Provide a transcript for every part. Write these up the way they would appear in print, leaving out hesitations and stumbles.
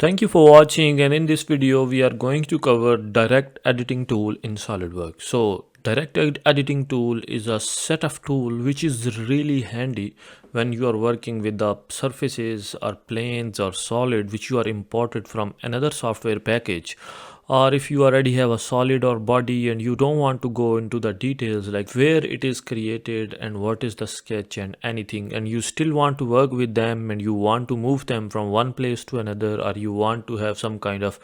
Thank you for watching, and in this video we are going to cover direct editing tool in Solidworks. So editing tool is a set of tool which is really handy when you are working with the surfaces or planes or solid which you are imported from another software package, or if you already have a solid or body and you don't want to go into the details like where it is created and what is the sketch and anything, and you still want to work with them and you want to move them from one place to another, or you want to have some kind of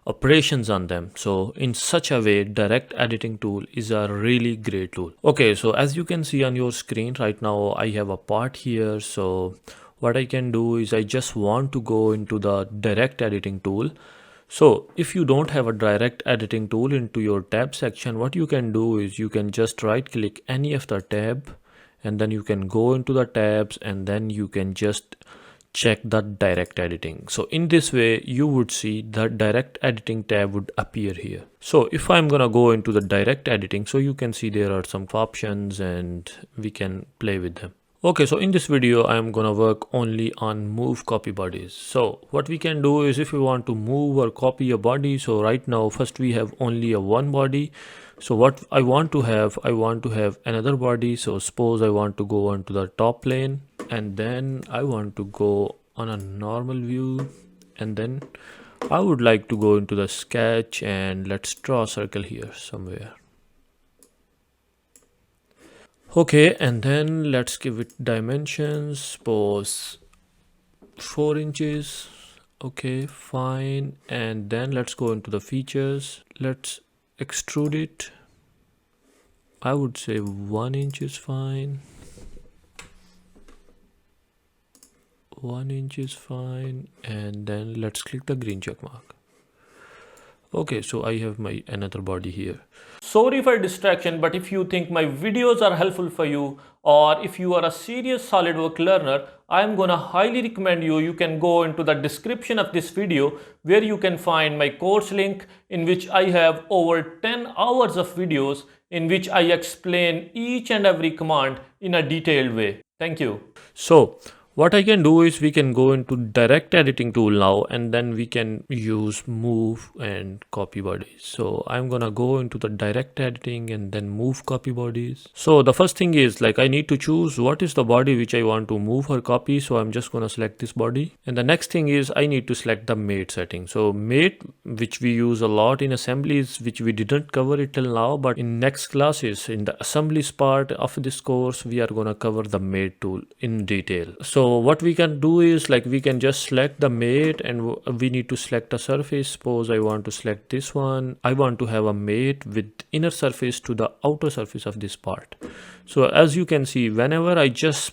operations on them. So in such a way, direct editing tool is a really great tool. Okay, so as you can see on your screen right now, I have a part here. So what I can do is I just want to go into the direct editing tool. So if you don't have a direct editing tool into your tab section, what you can do is you can just right click any of the tab, and then you can go into the tabs, and then you can just check the direct editing. So in this way you would see the direct editing tab would appear here. So if I'm gonna go into the direct editing, so you can see there are some options and we can play with them. Okay, so in this video I'm gonna work only on move copy bodies. So what we can do is if we want to move or copy a body, so right now first we have only a one body. So what I want to have another body. So suppose I want to go onto the top plane, and then I want to go on a normal view, and then I would like to go into the sketch, and let's draw a circle here somewhere. Okay, and then let's give it dimensions, suppose 4 inches. Okay, fine. And then let's go into the features. Let's extrude it. I would say 1 inch is fine. 1 inch is fine. And then let's click the green check mark. Okay, so I have my another body here. Sorry for distraction, but if you think my videos are helpful for you, or if you are a serious SolidWorks learner, I am gonna highly recommend you can go into the description of this video where you can find my course link, in which I have over 10 hours of videos in which I explain each and every command in a detailed way. Thank you. So what I can do is we can go into direct editing tool now, and then we can use move and copy bodies. So I'm gonna go into the direct editing and then move copy bodies. So the first thing is like I need to choose what is the body which I want to move or copy. So I'm just gonna select this body, and the next thing is I need to select the mate setting. So mate, which we use a lot in assemblies, which we didn't cover it till now, but in next classes in the assemblies part of this course we are gonna cover the mate tool in detail. So what we can do is like we can just select the mate, and we need to select a surface. Suppose I want to select this one. I want to have a mate with inner surface to the outer surface of this part. So as you can see, whenever I just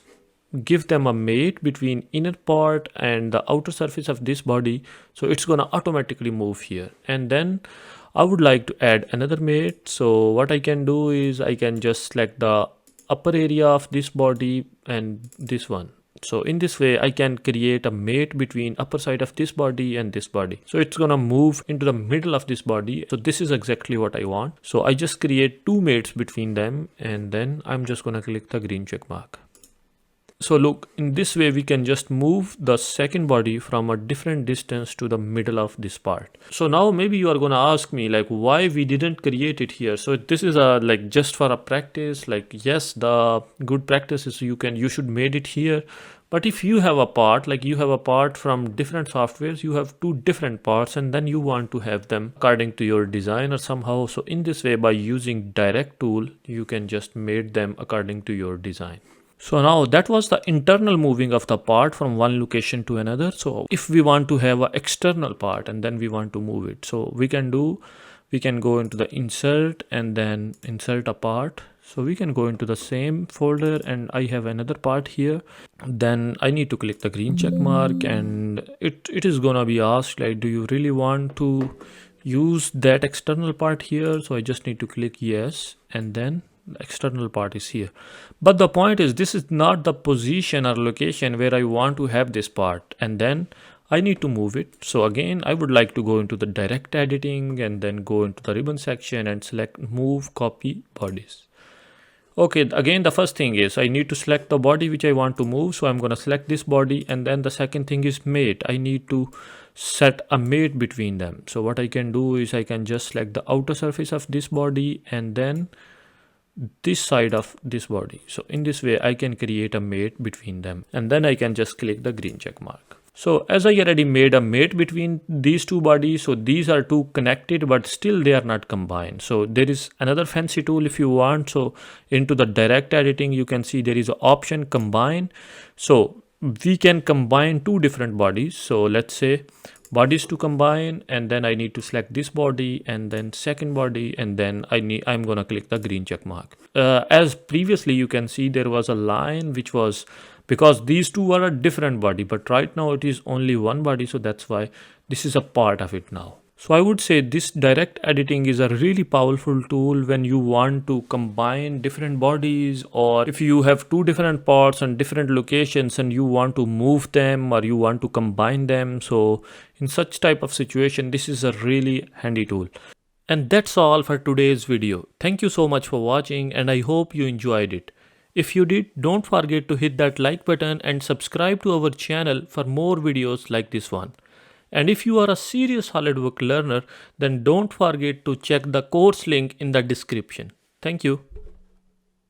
give them a mate between inner part and the outer surface of this body, so it's gonna automatically move here. And then I would like to add another mate. So what I can do is I can just select the upper area of this body and this one. So in this way I can create a mate between upper side of this body and this body. So it's gonna move into the middle of this body. So this is exactly what I want. So I just create two mates between them, and then I'm just gonna click the green check mark. So look, in this way we can just move the second body from a different distance to the middle of this part. So now maybe you are gonna ask me like why we didn't create it here. So this is a like just for a practice. Like yes, the good practice is you should made it here. But if you have a part, like you have a part from different softwares, you have two different parts, and then you want to have them according to your design or somehow. So in this way, by using direct tool, you can just make them according to your design. So now that was the internal moving of the part from one location to another. So if we want to have an external part and then we want to move it, so we can go into the insert and then insert a part. So we can go into the same folder, and I have another part here. Then I need to click the green check mark, and it is gonna be asked like, do you really want to use that external part here? So I just need to click yes, and then the external part is here. But the point is, this is not the position or location where I want to have this part, and then I need to move it. So again, I would like to go into the direct editing and then go into the ribbon section and select move copy bodies. Okay, again the first thing is I need to select the body which I want to move. So I'm going to select this body, and then the second thing is mate. I need to set a mate between them. So what I can do is I can just select the outer surface of this body and then this side of this body. So in this way I can create a mate between them, and then I can just click the green check mark. So as I already made a mate between these two bodies, so these are two connected but still they are not combined. So there is another fancy tool if you want. So into the direct editing you can see there is an option combine. So we can combine two different bodies. So let's say bodies to combine, and then I need to select this body and then second body, and then I'm gonna click the green check mark. As previously you can see there was a line which was because these two are a different body, but right now it is only one body, so that's why this is a part of it now. So I would say this direct editing is a really powerful tool when you want to combine different bodies, or if you have two different parts and different locations and you want to move them or you want to combine them. So in such type of situation, this is a really handy tool. And that's all for today's video. Thank you so much for watching, and I hope you enjoyed it. If you did, don't forget to hit that like button and subscribe to our channel for more videos like this one. And if you are a serious SolidWorks learner, then don't forget to check the course link in the description. Thank you.